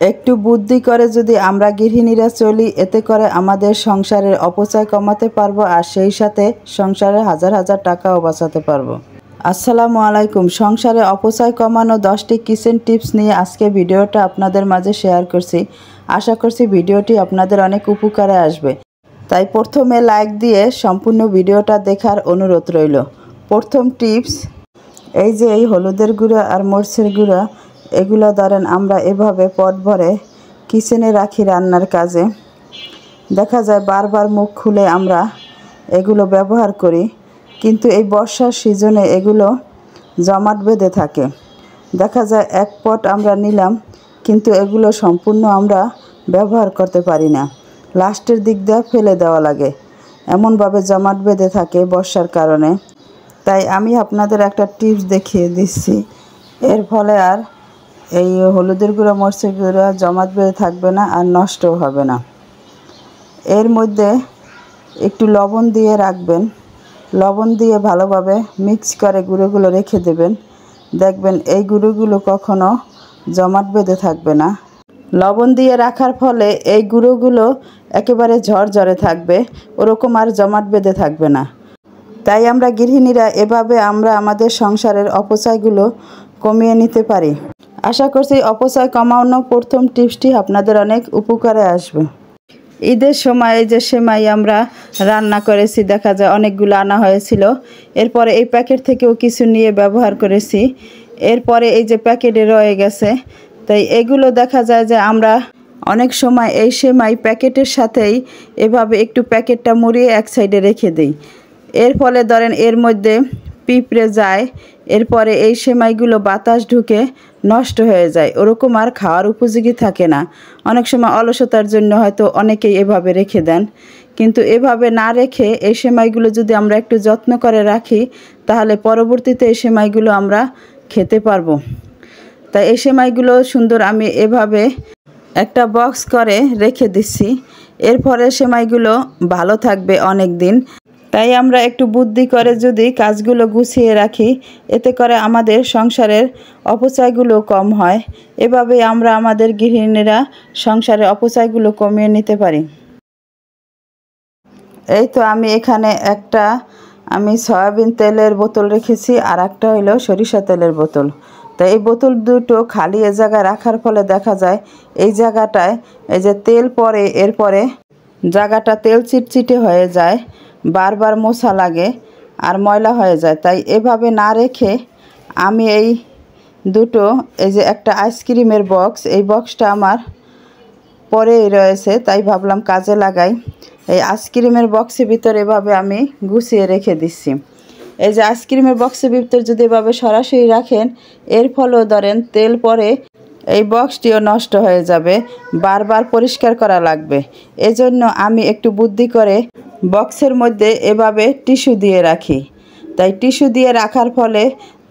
একটু বুদ্ধি করে যদি আমরা গৃহিণীরা চলি, এতে করে আমাদের সংসারের অপচয় কমাতে পারবো আর সেই সাথে সংসারে হাজার হাজার টাকাও বাঁচাতে পারবো। আসসালামু আলাইকুম। সংসারে অপচয় কমানো 10টি কিচেন টিপস নিয়ে আজকে ভিডিওটা আপনাদের মাঝে শেয়ার করছি। আশা করছি ভিডিওটি আপনাদের অনেক উপকারে আসবে, তাই প্রথমে লাইক দিয়ে সম্পূর্ণ ভিডিওটা দেখার অনুরোধ রইল। প্রথম টিপস, এই যে এই হলুদের গুঁড়া আর মরিচের গুঁড়া, এগুলো ধরেন আমরা এভাবে পট ভরে কিচেনে রাখি রান্নার কাজে। দেখা যায় বারবার মুখ খুলে আমরা এগুলো ব্যবহার করি, কিন্তু এই বর্ষার সিজনে এগুলো জমাট বেঁধে থাকে। দেখা যায় এক পট আমরা নিলাম, কিন্তু এগুলো সম্পূর্ণ আমরা ব্যবহার করতে পারি না, লাস্টের দিক দিয়ে ফেলে দেওয়া লাগে, এমনভাবে জমাট বেঁধে থাকে বর্ষার কারণে। তাই আমি আপনাদের একটা টিপস দেখিয়ে দিচ্ছি, এর ফলে আর এই হলুদের গুঁড়া মরিচের গুঁড়া জমাট বেঁধে থাকবে না আর নষ্টও হবে না। এর মধ্যে একটু লবণ দিয়ে রাখবেন, লবণ দিয়ে ভালোভাবে মিক্স করে গুঁড়োগুলো রেখে দেবেন। দেখবেন এই গুঁড়োগুলো কখনো জমাট বেঁধে থাকবে না। লবণ দিয়ে রাখার ফলে এই গুঁড়োগুলো একেবারে ঝরঝরে থাকবে, ওরকম আর জমাট বেঁধে থাকবে না। তাই আমরা গৃহিণীরা এভাবে আমরা আমাদের সংসারের অপচয়গুলো কমিয়ে নিতে পারি। আশা করছি অপচয় কমানোর প্রথম টিপসটি আপনাদের অনেক উপকারে আসবে। ঈদের সময় এই যে সেমাই আমরা রান্না করেছি, দেখা যায় অনেকগুলো আনা হয়েছিল। এরপরে এই প্যাকেট থেকেও কিছু নিয়ে ব্যবহার করেছি, এরপরে এই যে প্যাকেটে রয়ে গেছে। তাই এগুলো দেখা যায় যে আমরা অনেক সময় এই সেমাই প্যাকেটের সাথেই এভাবে একটু প্যাকেটটা মুড়িয়ে এক সাইডে রেখে দিই। এর ফলে ধরেন এর মধ্যে পিঁপড়ে যায়, এরপরে এই সেমাইগুলো বাতাস ঢুকে নষ্ট হয়ে যায়, ওরকম আর খাওয়ার উপযোগী থাকে না। অনেক সময় অলসতার জন্য হয়তো অনেকেই এভাবে রেখে দেন, কিন্তু এভাবে না রেখে এই সেমাইগুলো যদি আমরা একটু যত্ন করে রাখি, তাহলে পরবর্তীতে এই সেমাইগুলো আমরা খেতে পারবো। তাই এই সেমাইগুলো সুন্দর আমি এভাবে একটা বক্স করে রেখে দিচ্ছি, এর ফলে সেমাইগুলো ভালো থাকবে অনেক দিন। তাই আমরা একটু বুদ্ধি করে যদি কাজগুলো গুছিয়ে রাখি, এতে করে আমাদের সংসারের অপচয়গুলো কম হয়। এভাবে আমরা আমাদের গৃহিণীরা সংসারের অপচয়গুলো কমিয়ে নিতে পারি। এই তো আমি এখানে একটা সয়াবিন তেলের বোতল রেখেছি, আর একটা হলো সরিষা তেলের বোতল। তো এই বোতল দুটো খালি এ জায়গায় রাখার ফলে দেখা যায় এই জায়গাটায় এই যে তেল পড়ে, এরপরে জায়গাটা তেল চিটচিটে হয়ে যায়, বারবার মোছা লাগে আর ময়লা হয়ে যায়। তাই এভাবে না রেখে আমি এই দুটো, এই যে একটা আইসক্রিমের বক্স, এই বক্সটা আমার পরেই রয়েছে, তাই ভাবলাম কাজে লাগাই। এই আইসক্রিমের বক্সের ভিতরে এভাবে আমি গুছিয়ে রেখে দিচ্ছি। এই যে আইসক্রিমের বক্সের ভিতরে যদি এভাবে সরাসরি রাখেন, এর ফলেও ধরেন তেল পরে এই বক্সটিও নষ্ট হয়ে যাবে, বারবার পরিষ্কার করা লাগবে। এজন্য আমি একটু বুদ্ধি করে বক্সের মধ্যে এভাবে টিস্যু দিয়ে রাখি। তাই টিস্যু দিয়ে রাখার ফলে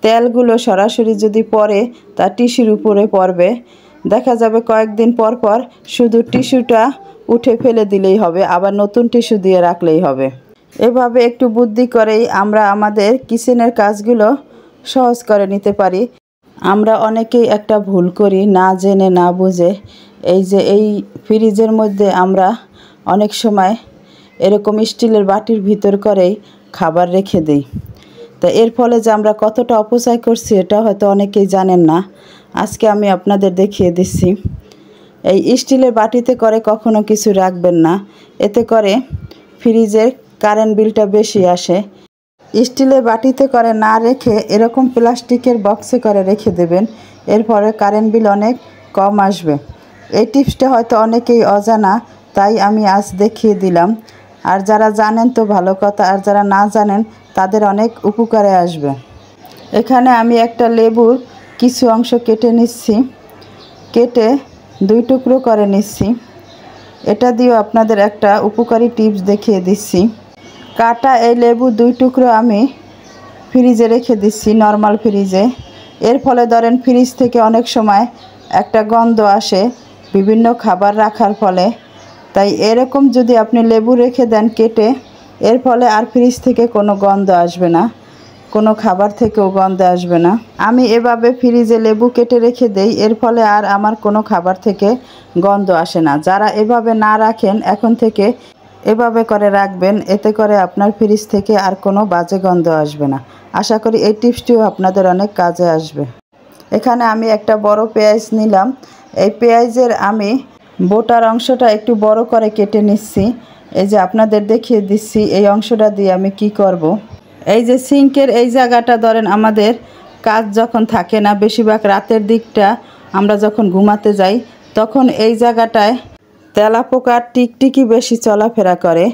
তেলগুলো সরাসরি যদি পড়ে তা টিস্যুর উপরে পড়বে, দেখা যাবে কয়েকদিন পর পর শুধু টিস্যুটা উঠে ফেলে দিলেই হবে, আবার নতুন টিস্যু দিয়ে রাখলেই হবে। এভাবে একটু বুদ্ধি করেই আমরা আমাদের কিচেনের কাজগুলো সহজ করে নিতে পারি। আমরা অনেকেই একটা ভুল করি, না জেনে না বুঝে। এই যে এই ফ্রিজের মধ্যে আমরা অনেক সময় এরকম স্টিলের বাটির ভিতর করেই খাবার রেখে দিই। তা এর ফলে যে আমরা কতটা অপচয় করছি এটা হয়তো অনেকেই জানেন না। আজকে আমি আপনাদের দেখিয়ে দিচ্ছি। এই স্টিলের বাটিতে করে কখনো কিছু রাখবেন না, এতে করে ফ্রিজের কারেন্ট বিলটা বেশি আসে। স্টিলের বাটিতে করে না রেখে এরকম প্লাস্টিকের বক্সে করে রেখে দেবেন, এর ফলে কারেন্ট বিল অনেক কম আসবে। এই টিপসটা হয়তো অনেকেই অজানা, তাই আমি আজ দেখিয়ে দিলাম। আর যারা জানেন তো ভালো কথা, আর যারা না জানেন তাদের অনেক উপকারে আসবে। এখানে আমি একটা লেবুর কিছু অংশ কেটে নিচ্ছি, কেটে 2 টুকরো করে নিচ্ছি। এটা দিয়েও আপনাদের একটা উপকারী টিপস দেখিয়ে দিচ্ছি। কাটা এই লেবু 2 টুকরো আমি ফ্রিজে রেখে দিচ্ছি, নর্মাল ফ্রিজে। এর ফলে ধরেন ফ্রিজ থেকে অনেক সময় একটা গন্ধ আসে বিভিন্ন খাবার রাখার ফলে। তাই এরকম যদি আপনি লেবু রেখে দেন কেটে, এর ফলে আর ফ্রিজ থেকে কোনো গন্ধ আসবে না। কোনো খাবার থেকেও গন্ধ আসবে না। আমি এভাবে ফ্রিজে লেবু কেটে রেখে দেই, এর ফলে আর আমার কোনো খাবার থেকে গন্ধ আসে না। যারা এভাবে না রাখেন এখন থেকে এভাবে করে রাখবেন, এতে করে আপনার ফ্রিজ থেকে আর কোনো বাজে গন্ধ আসবে না। আশা করি এই টিপসটিও আপনাদের অনেক কাজে আসবে। এখানে আমি একটা বড় পেঁয়াজ নিলাম। এই পেঁয়াজের আমি বোটার অংশটা একটু বড় করে কেটে নিচ্ছি। এই যে আপনাদের দেখিয়ে দিচ্ছি এই অংশটা দিয়ে আমি কি করব। এই যে সিঙ্কের এই জায়গাটা ধরেন আমাদের কাজ যখন থাকে না, বেশিরভাগ রাতের দিকটা আমরা যখন ঘুমাতে যাই, তখন এই জায়গাটায় তেলাপোকা টিকটিকি বেশি চলাফেরা করে।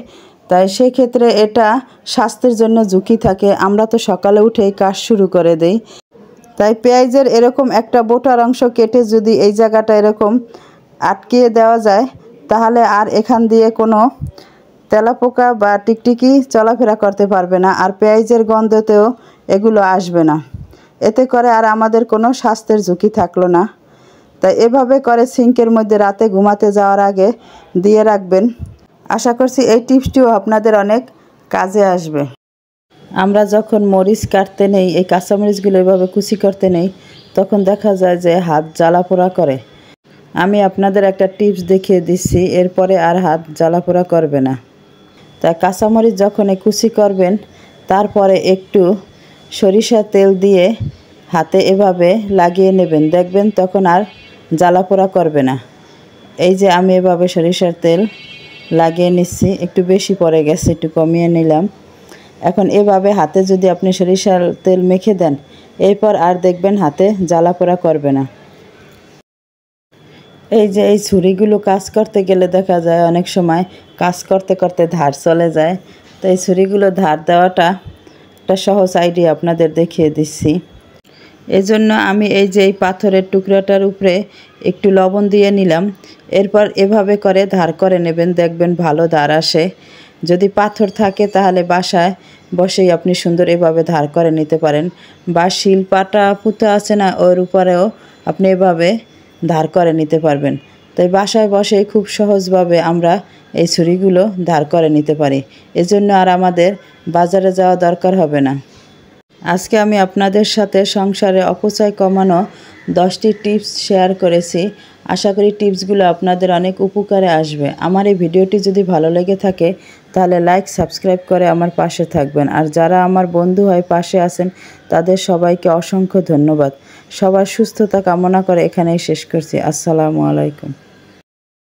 তাই সেই ক্ষেত্রে এটা স্বাস্থ্যের জন্য ঝুঁকি থাকে। আমরা তো সকালে উঠেই কাজ শুরু করে দেই। তাই পেঁয়াজের এরকম একটা বোটার অংশ কেটে যদি এই জায়গাটা এরকম আটকিয়ে দেওয়া যায়, তাহলে আর এখান দিয়ে কোনো তেলাপোকা বা টিকটিকি চলাফেরা করতে পারবে না, আর পেঁয়াজের গন্ধতেও এগুলো আসবে না। এতে করে আর আমাদের কোনো স্বাস্থ্যের ঝুঁকি থাকলো না। তাই এভাবে করে সিঙ্কের মধ্যে রাতে ঘুমাতে যাওয়ার আগে দিয়ে রাখবেন। আশা করছি এই টিপসটিও আপনাদের অনেক কাজে আসবে। আমরা যখন মরিচ কাটতে নেই, এই কাঁচামরিচগুলো এভাবে কুচি করতে নেই, তখন দেখা যায় যে হাত জ্বালাপোড়া করে। আমি আপনাদের একটা টিপস দেখিয়ে দিচ্ছি, এরপরে আর হাত জ্বালাপোড়া করবে না। তাই কাঁচামরিচ যখন কুচি করবেন, তারপরে একটু সরিষার তেল দিয়ে হাতে এভাবে লাগিয়ে নেবেন, দেখবেন তখন আর জ্বালাপোড়া করবে না। এই যে আমি এভাবে সরিষার তেল লাগিয়ে নিচ্ছি, একটু বেশি পড়ে গেছে, একটু কমিয়ে নিলাম। এখন এভাবে হাতে যদি আপনি সরিষার তেল মেখে দেন, এরপর আর দেখবেন হাতে জ্বালাপোড়া করবে না। এই যে এই ছুরিগুলো কাজ করতে গেলে দেখা যায় অনেক সময় কাজ করতে করতে ধার চলে যায়। তো এই ছুরিগুলো ধার দেওয়াটা একটা সহজ আইডিয়া আপনাদের দেখিয়ে দিচ্ছি। এজন্য আমি এই যে এই পাথরের টুকরাটার উপরে একটু লবণ দিয়ে নিলাম। এরপর এভাবে করে ধার করে নেবেন, দেখবেন ভালো ধার আসে। যদি পাথর থাকে তাহলে বাসায় বসেই আপনি সুন্দর এভাবে ধার করে নিতে পারেন, বা শিল পাটা পুঁতা আছে না, ওর উপরেও আপনি এভাবে ধার করে নিতে পারবেন। তাই বাসায় বসেই খুব সহজভাবে আমরা এই ছুরিগুলো ধার করে নিতে পারি। এজন্য আর আমাদের বাজারে যাওয়া দরকার হবে না। আজকে আমি আপনাদের সাথে সংসারে অপচয় কমানো 10টি টিপস শেয়ার করেছি। আশা করি টিপসগুলো আপনাদের অনেক উপকারে আসবে। আমার এই ভিডিওটি যদি ভালো লেগে থাকে তাহলে লাইক সাবস্ক্রাইব করে আমার পাশে থাকবেন। আর যারা আমার বন্ধু হয়ে পাশে আছেন তাদের সবাইকে অসংখ্য ধন্যবাদ। সবার সুস্থতা কামনা করে এখানেই শেষ করছি। আসসালামু আলাইকুম।